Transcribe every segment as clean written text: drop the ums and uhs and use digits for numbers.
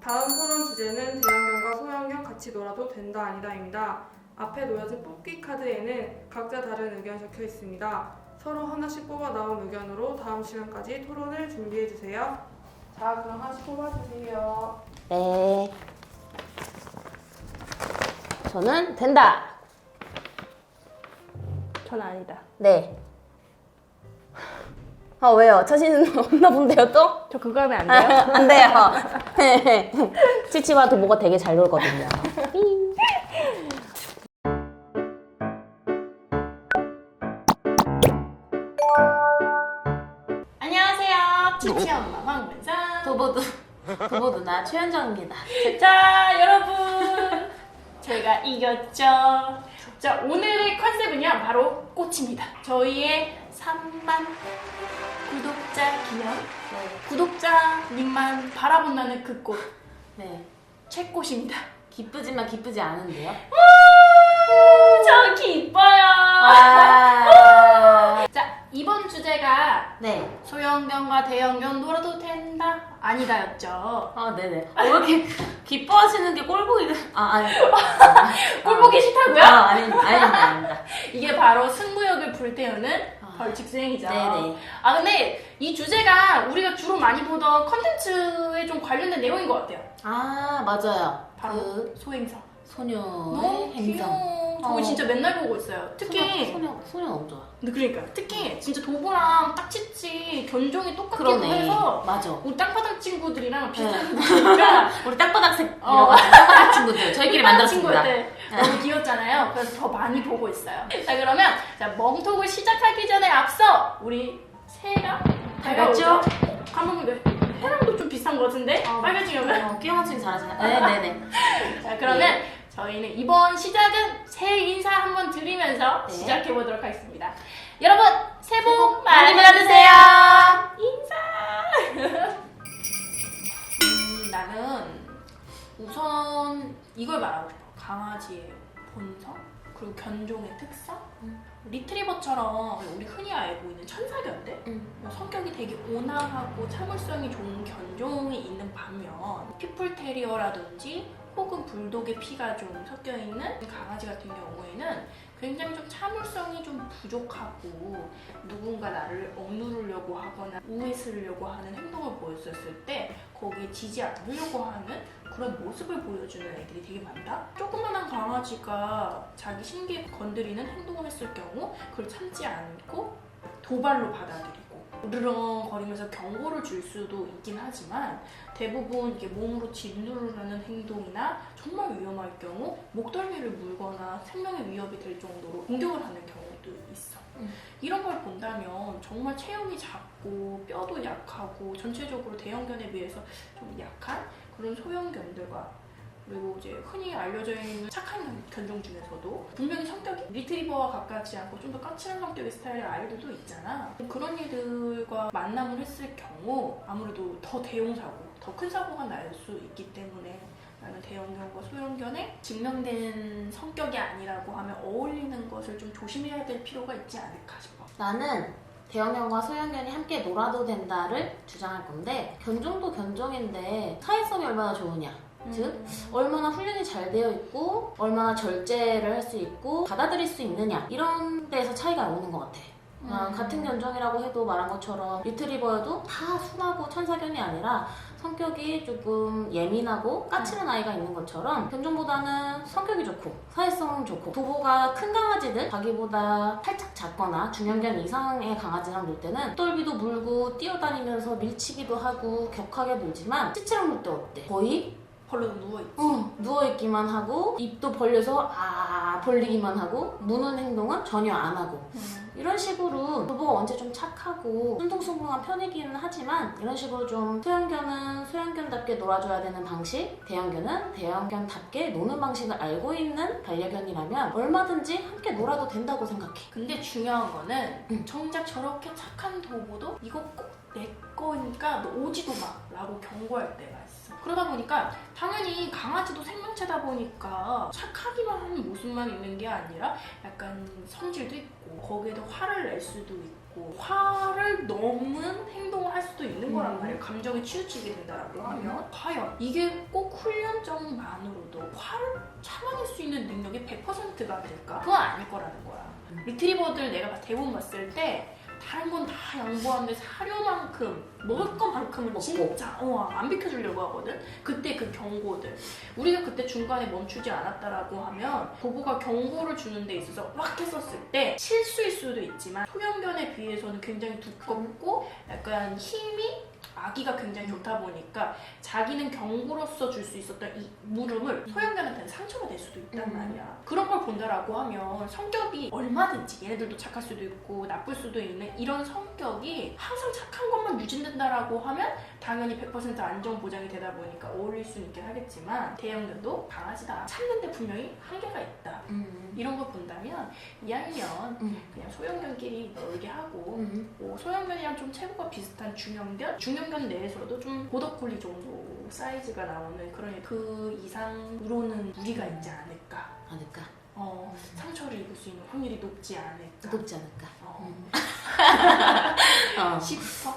다음 토론 주제는 대형견과 소형견 같이 놀아도 된다 아니다입니다. 앞에 놓여진 뽑기 카드에는 각자 다른 의견이 적혀 있습니다. 서로 하나씩 뽑아 나온 의견으로 다음 시간까지 토론을 준비해 주세요. 자, 그럼 하나씩 뽑아주세요. 네. 저는 된다. 전 아니다. 네. 왜요? 자신 없나 본데요, 또? 저 그거 하면 안 돼요? 안 돼요. 치치와 도보가 되게 잘 놀거든요. 안녕하세요. 치치 엄마 황문상. 도보 누나 최현정입니다. 자, 여러분. 제가 이겼죠. 자, 오늘의 컨셉은요, 바로 꽃입니다. 저희의 3만 구독자 기념. 구독자님만 바라본다는 그 꽃. 네. 최꽃입니다. 기쁘지만 기쁘지 않은데요? 저 기뻐요. 와. 자, 이번 주제가 네. 소형견과 대형견 놀아도 된다? 아니다였죠. 네네. 왜 이렇게 기뻐하시는 게 꼴보기, 아니. 꼴보기 싫다고요? 아닙니다. 이게 바로 승부욕을 불태우는 벌칙수행이죠. 네네. 근데 이 주제가 우리가 주로 많이 보던 컨텐츠에 좀 관련된 내용인 것 같아요. 맞아요. 바로 소행성. 소녀의 너무 행성. 귀여워. 저거 진짜 맨날 보고 있어요. 특히 소녀 너무 좋아. 근데 그러니까 특히 진짜 도보랑 딱지치 견종이 똑같기도 그러네. 해서 맞아. 우리 땅바닥 친구들이랑 비슷한 거니까 우리 땅바닥색 땅바닥 친구들 저희끼리 만들었습니다. 친구들 너무 귀엽잖아요. 그래서 더 많이 보고 있어요. 자, 그러면 멍톡을 시작하기 전에 앞서 우리 새가 밝았죠? 한번 해랑도 좀 비슷한 것 같은데? 빨개지려면? 끼워 맞추기 잘하시네. 네네네. 자, 그러면 저희는 이번 시작은 새해 인사 한번 드리면서 네. 시작해보도록 하겠습니다. 여러분, 새해 복 많이 많이 받으세요. 인사! 나는 우선 이걸 말하고 싶어. 강아지의 본성, 그리고 견종의 특성? 리트리버처럼 우리 흔히 알고 있는 천사견들? 성격이 되게 온화하고 참을성이 좋은 견종이 있는 반면 피플테리어라든지 혹은 불독의 피가 좀 섞여있는 강아지 같은 경우에는 굉장히 좀 참을성이 좀 부족하고 누군가 나를 억누르려고 하거나 우애스르려고 하는 행동을 보였었을 때 거기에 지지 않으려고 하는 그런 모습을 보여주는 애들이 되게 많다? 조그만한 강아지가 자기 신기에 건드리는 행동을 했을 경우 그걸 참지 않고 도발로 받아들이고 으르렁거리면서 경고를 줄 수도 있긴 하지만 대부분 이게 몸으로 짓누르는 행동이나 정말 위험할 경우 목덜미를 물거나 생명의 위협이 될 정도로 공격을 하는 경우도 있어. 이런 걸 본다면 정말 체형이 작고 뼈도 약하고 전체적으로 대형견에 비해서 좀 약한 그런 소형견들과 그리고 이제 흔히 알려져 있는 착한 견종 중에서도 분명히 성격이 리트리버와 가깝지 않고 좀 더 까칠한 성격의 스타일의 아이들도 있잖아. 그런 이들과 만남을 했을 경우 아무래도 더 대형사고, 더 큰 사고가 날 수 있기 때문에 나는 대형견과 소형견의 증명된 성격이 아니라고 하면 어울리는 것을 좀 조심해야 될 필요가 있지 않을까 싶어. 나는 대형견과 소형견이 함께 놀아도 된다를 주장할 건데 견종도 견종인데 사회성이 얼마나 좋으냐. 즉 얼마나 훈련이 잘 되어 있고 얼마나 절제를 할 수 있고 받아들일 수 있느냐 이런 데에서 차이가 오는 것 같아. 같은 견종이라고 해도 말한 것처럼 리트리버여도 다 순하고 천사견이 아니라 성격이 조금 예민하고 까칠한 아이가 있는 것처럼 견종보다는 성격이 좋고 사회성 좋고 도보가 큰 강아지들 자기보다 살짝 작거나 중형견 이상의 강아지랑 놀 때는 똘비도 물고 뛰어다니면서 밀치기도 하고 격하게 놀지만 치치랑 놀 때 어때? 거의 벌로 누워있지. 누워있기만 하고 입도 벌려서 벌리기만 하고 무는 행동은 전혀 안 하고 이런 식으로 도보가 언제 좀 착하고 순둥순둥한 편이기는 하지만 이런 식으로 좀 소형견은 소형견답게 놀아줘야 되는 방식, 대형견은 대형견답게 노는 방식을 알고 있는 반려견이라면 얼마든지 함께 놀아도 된다고 생각해. 근데 중요한 거는 정작 저렇게 착한 도보도 이거 꼭 내 거니까 너 오지도 마 라고 경고할 때가 있어. 그러다 보니까 당연히 강아지도 생명체다 보니까 착하기만 하는 모습만 있는 게 아니라 약간 성질도 있고 거기에도 화를 낼 수도 있고 있고 화를 넘은 행동을 할 수도 있는 거란 말이에요. 감정에 치우치게 된다라고 하면 과연 이게 꼭 훈련적만으로도 화를 참아낼 수 있는 능력이 100%가 될까? 그건 아닐 거라는 거야. 리트리버들 내가 대부분 봤을 때 다른 건 다 양보하는데 사료만큼 먹을 것만큼은 먹고. 진짜 안 비켜주려고 하거든. 그때 그 경고들 우리가 그때 중간에 멈추지 않았다라고 하면 보고가 경고를 주는 데 있어서 막 했었을 때 실수일 수도 있지만 소형견에 비해서는 굉장히 두껍고 약간 힘이 아기가 굉장히 좋다 보니까 자기는 경고로서 줄 수 있었던 이 물음을 소형견한테는 상처가 될 수도 있단 말이야. 그런 걸 본다라고 하면 성격이 얼마든지 얘네들도 착할 수도 있고 나쁠 수도 있는 이런 성격이 항상 착한 것만 유지된다라고 하면 당연히 100% 안정 보장이 되다 보니까 어울릴 수는 있긴 하겠지만 대형견도 강아지다. 참는데 분명히 한계가 있다. 이런 걸 본다면 이왕이면 그냥 소형견끼리 놀게 하고 뭐 소형견이랑 좀 체구가 비슷한 중형견 내에서도 좀 보더콜리 정도 사이즈가 나오는 그런 그 이상으로는 무리가 있지 않을까. 상처를 입을 수 있는 확률이 높지 않을까. 높지 않을까. 싶어.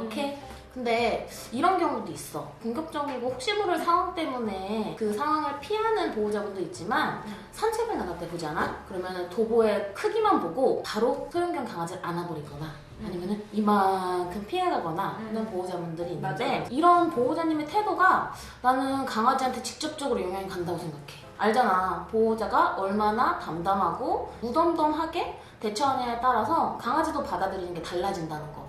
오케이. 근데 이런 경우도 있어. 공격적이고 혹시 모를 상황 때문에 그 상황을 피하는 보호자분도 있지만 산책을 나갈 때 보잖아? 그러면 도보의 크기만 보고 바로 소형견 강아지를 안아버리거나 아니면은 이만큼 피해가거나 하는 보호자분들이 있는데 맞아. 이런 보호자님의 태도가 나는 강아지한테 직접적으로 영향이 간다고 생각해. 알잖아. 보호자가 얼마나 담담하고 무덤덤하게 대처하느냐에 따라서 강아지도 받아들이는 게 달라진다는 거.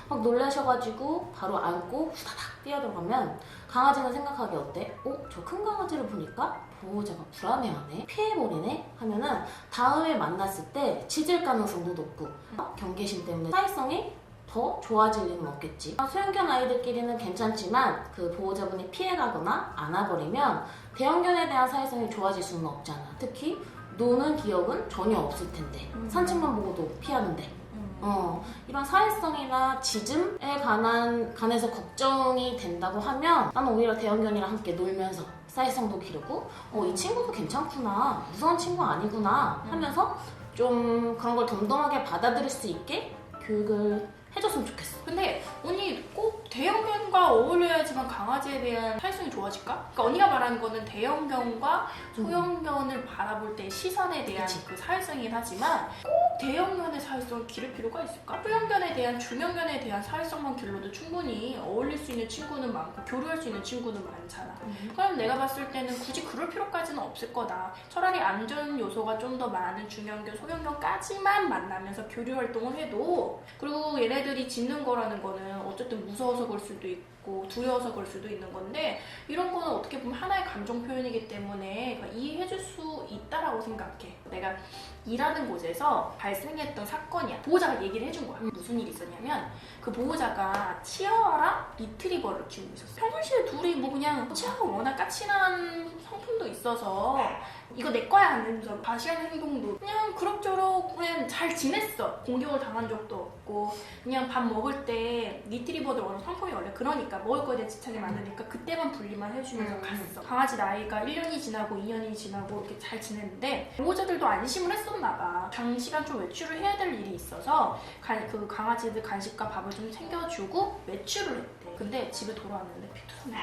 막 놀라셔가지고 바로 안고 후다닥 뛰어들어가면 강아지는 생각하기 어때? 저 큰 강아지를 보니까 보호자가 불안해하네? 피해버리네? 하면은 다음에 만났을 때 짖을 가능성도 높고 경계심 때문에 사회성이 더 좋아질 리는 없겠지. 소형견 아이들끼리는 괜찮지만 그 보호자분이 피해가거나 안아버리면 대형견에 대한 사회성이 좋아질 수는 없잖아. 특히 노는 기억은 전혀 없을 텐데 산책만 보고도 피하는데 이런 사회성이나 짖음에 관해서 걱정이 된다고 하면 나는 오히려 대형견이랑 함께 놀면서 사회성도 기르고 이 친구도 괜찮구나, 무서운 친구 아니구나 하면서 좀 그런 걸 덤덤하게 받아들일 수 있게 교육을 해줬으면 좋겠어. 근데 언니 꼭 대형견과 어울려야지만 강아지에 대한 사회성이 좋아질까? 그러니까 언니가 말하는 거는 대형견과 소형견을 바라볼 때 시선에 대한 그치. 그 사회성이긴 하지만 꼭 대형견의 사회성을 기를 필요가 있을까? 소형견에 대한 중형견에 대한 사회성만 길러도 충분히 어울릴 수 있는 친구는 많고 교류할 수 있는 친구는 많잖아. 그럼 내가 봤을 때는 굳이 그럴 필요까지는 없을 거다. 차라리 안전 요소가 좀 더 많은 중형견, 소형견까지만 만나면서 교류 활동을 해도 그리고 얘네들이 짖는 거라는 거는 어쨌든 무서워서 그럴 수도 있고 두려워서 그럴 수도 있는 건데 이런 거는 어떻게 보면 하나의 감정 표현이기 때문에 이해해줄 수 있다라고 생각해. 내가 일하는 곳에서 발생했던 사건이야. 보호자가 얘기를 해준 거야. 무슨 일이 있었냐면 그 보호자가 치아와랑 리트리버를 키우고 있었어. 평상시에 둘이 뭐 그냥 치아가 워낙 까칠한 성품도 있어서 이거 내 거야 하면서 과시하는 행동도 그냥 그럭저럭 그냥 잘 지냈어. 공격을 당한 적도 없고 그냥 밥 먹을 때 리트리버들 워낙 성품이 원래 그러니까 먹을 거에 대한 집착이 많으니까 그때만 분리만 해주면서 갔어. 강아지 나이가 1년이 지나고 2년이 지나고 이렇게 잘 지냈는데 보호자들도 안심을 했었나 봐. 장시간 좀 외출을 해야 될 일이 있어서 그 강아지들 간식과 밥을 좀 챙겨주고 외출을 했대. 근데 집에 돌아왔는데 피투성이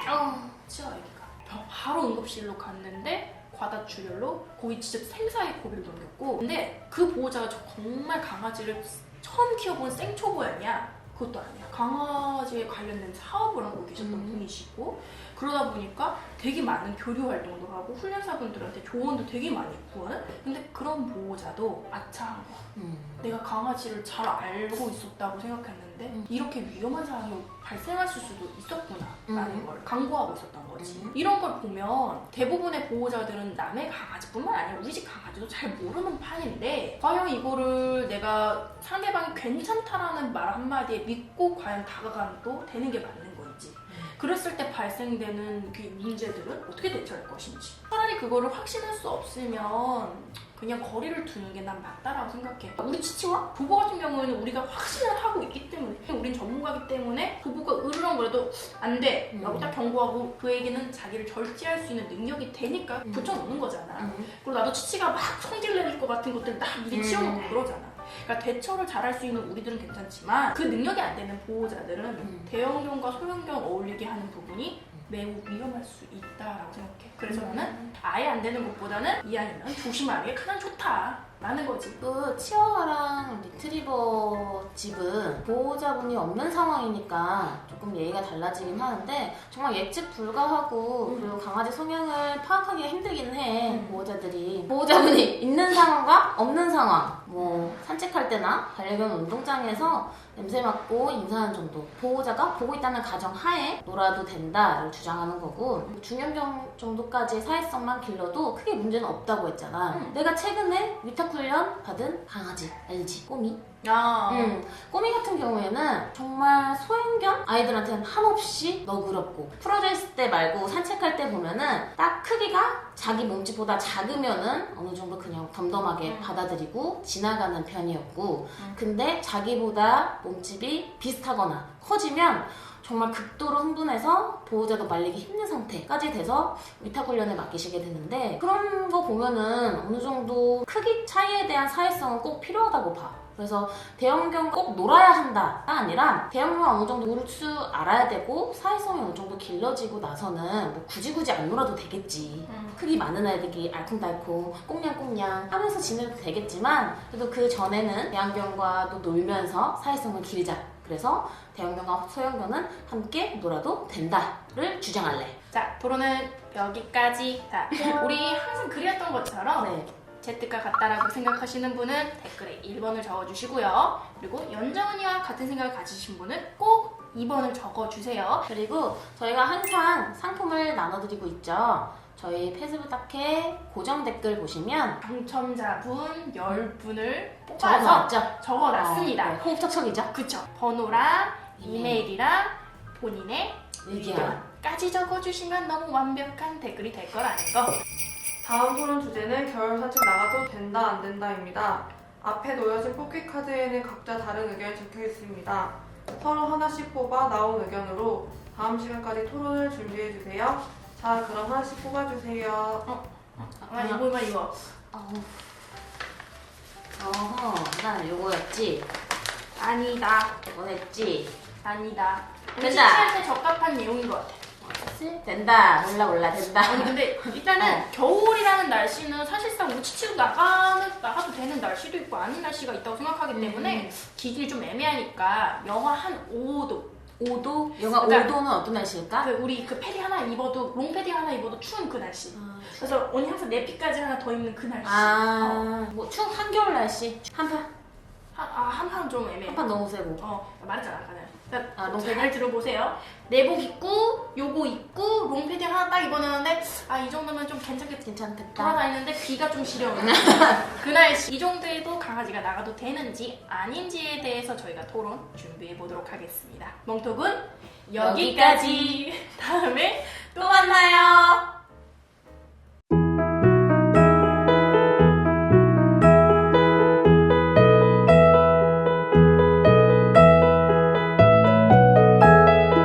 치아 아기가 바로 응급실로 갔는데 과다출혈로 거의 진짜 생사의 고비를 넘겼고 근데 그 보호자가 정말 강아지를 처음 키워본 생초보였냐? 그것도 아니야. 강아지에 관련된 사업을 하고 계셨던 분이시고 그러다 보니까 되게 많은 교류 활동도 하고 훈련사분들한테 조언도 되게 많이 했고 근데 그런 보호자도 아차한 거야. 내가 강아지를 잘 알고 있었다고 생각했는데 이렇게 위험한 상황이 발생했을 수도 있었구나 라는 걸 강구하고 있었던 거지. 이런 걸 보면 대부분의 보호자들은 남의 강아지뿐만 아니라 우리 집 강아지도 잘 모르는 판인데 과연 이거를 내가 상대방이 괜찮다라는 말 한마디에 믿고 과연 다가가도 되는 게 맞는 건지 그랬을 때 발생되는 그 문제들은 어떻게 대처할 것인지 차라리 그거를 확신할 수 없으면 그냥 거리를 두는 게 난 맞다라고 생각해. 우리 치치와 보보 같은 경우에는 우리가 확신을 하고 있기 때문에 우린 전문가이기 때문에 보보가 으르렁거려도 안 돼 라고 딱 경고하고 그에게는 자기를 절제할 수 있는 능력이 되니까 붙여놓는 거잖아. 그리고 나도 치치가 막 성질 내릴 것 같은 것들 딱 미리 치워놓고 그러잖아. 그러니까 대처를 잘할 수 있는 우리들은 괜찮지만 그 능력이 안 되는 보호자들은 대형견과 소형견 어울리게 하는 부분이 매우 위험할 수 있다라고 생각해. 그래서 나는 아예 안 되는 것보다는 이 아이는 조심하는 게 가장 좋다라는 거지. 그 치와와랑 리트리버 집은 보호자분이 없는 상황이니까 조금 예의가 달라지긴 하는데 정말 예측 불가하고 그리고 강아지 성향을 파악하기가 힘들긴 해. 보호자분이 있는 상황과 없는 상황, 뭐 산책할 때나 반려견 운동장에서 냄새 맡고 인사하는 정도, 보호자가 보고 있다는 가정 하에 놀아도 된다를 주장하는 거고, 중형견 정도까지의 사회성만 길러도 크게 문제는 없다고 했잖아. 내가 최근에 위탁훈련 받은 강아지 알지? 꼬미. 꼬미 같은 경우에는 정말 소형견 아이들한테는 한없이 너그럽고, 풀어져 있을 때 말고 산책할 때 보면은 딱 크기가 자기 몸집보다 작으면은 어느 정도 그냥 덤덤하게 받아들이고 지나가는 편이었고, 근데 자기보다 몸집이 비슷하거나 커지면 정말 극도로 흥분해서 보호자도 말리기 힘든 상태까지 돼서 위탁훈련을 맡기시게 되는데, 그런 거 보면은 어느 정도 크기 차이에 대한 사회성은 꼭 필요하다고 봐. 그래서 대형견 꼭 놀아야 한다가 아니라 대형견 어느 정도 놀 줄 알아야 되고 사회성이 어느 정도 길러지고 나서는 뭐 굳이 안 놀아도 되겠지. 크기 많은 아이들이 알콩달콩 꽁냥꽁냥 하면서 지내도 되겠지만, 그래도 그 전에는 대형견과도 놀면서 사회성을 기르자. 그래서 대형견과 소형견은 함께 놀아도 된다를 주장할래. 자, 토론은 여기까지. 자, 우리 항상 그렸던 것처럼 네. Z가 같다라고 생각하시는 분은 댓글에 1번을 적어주시고요. 그리고 연정 언니와 같은 생각을 가지신 분은 꼭 2번을 적어주세요. 그리고 저희가 항상 상품을 나눠드리고 있죠. 저희 페이스북 딱해 고정 댓글 보시면 당첨자분 10분을 뽑아서 적어놨죠? 적어놨습니다. 네, 호흡척척이죠? 그쵸. 번호랑 이메일이랑 본인의 의견. 의견까지 적어주시면 너무 완벽한 댓글이 될 거라는 거. 다음 토론 주제는 겨울 산책 나가도 된다 안 된다입니다. 앞에 놓여진 뽑기 카드에는 각자 다른 의견이 적혀 있습니다. 서로 하나씩 뽑아 나온 의견으로 다음 시간까지 토론을 준비해 주세요. 자, 그럼 하나씩 뽑아주세요. 이거. 난 요거였지. 아니다. 이거였지. 아니다. 된다. 시치한테 적합한 내용인 것 같아. 된다. 몰라 된다. 아니 근데 일단은 겨울이라는 날씨는 사실상 우리 치치로 나가도 되는 날씨도 있고 아닌 날씨가 있다고 생각하기 때문에 기준이 좀 애매하니까 영하 한 5도. 5도? 영하 그러니까 5도는 어떤 날씨일까? 우리 그 패딩 하나 입어도 롱패딩 하나 입어도 추운 그 날씨. 그래서 언니 항상 내피까지 하나 더 입는 그 날씨. 뭐 추운 한겨울 날씨. 한판 한판 좀 애매해. 한판 너무 세고. 말했잖아 아까. 롱패딩? 잘 들어보세요. 내복 입고 요거 입고 롱패딩 하나 딱 입어놨는데 이 정도면 좀 괜찮겠다. 돌아다니는데 귀가 좀 시려워요. 그 날씨 이 정도에도 강아지가 나가도 되는지 아닌지에 대해서 저희가 토론 준비해 보도록 하겠습니다. 멍톡은 여기까지. 다음에 또 만나요.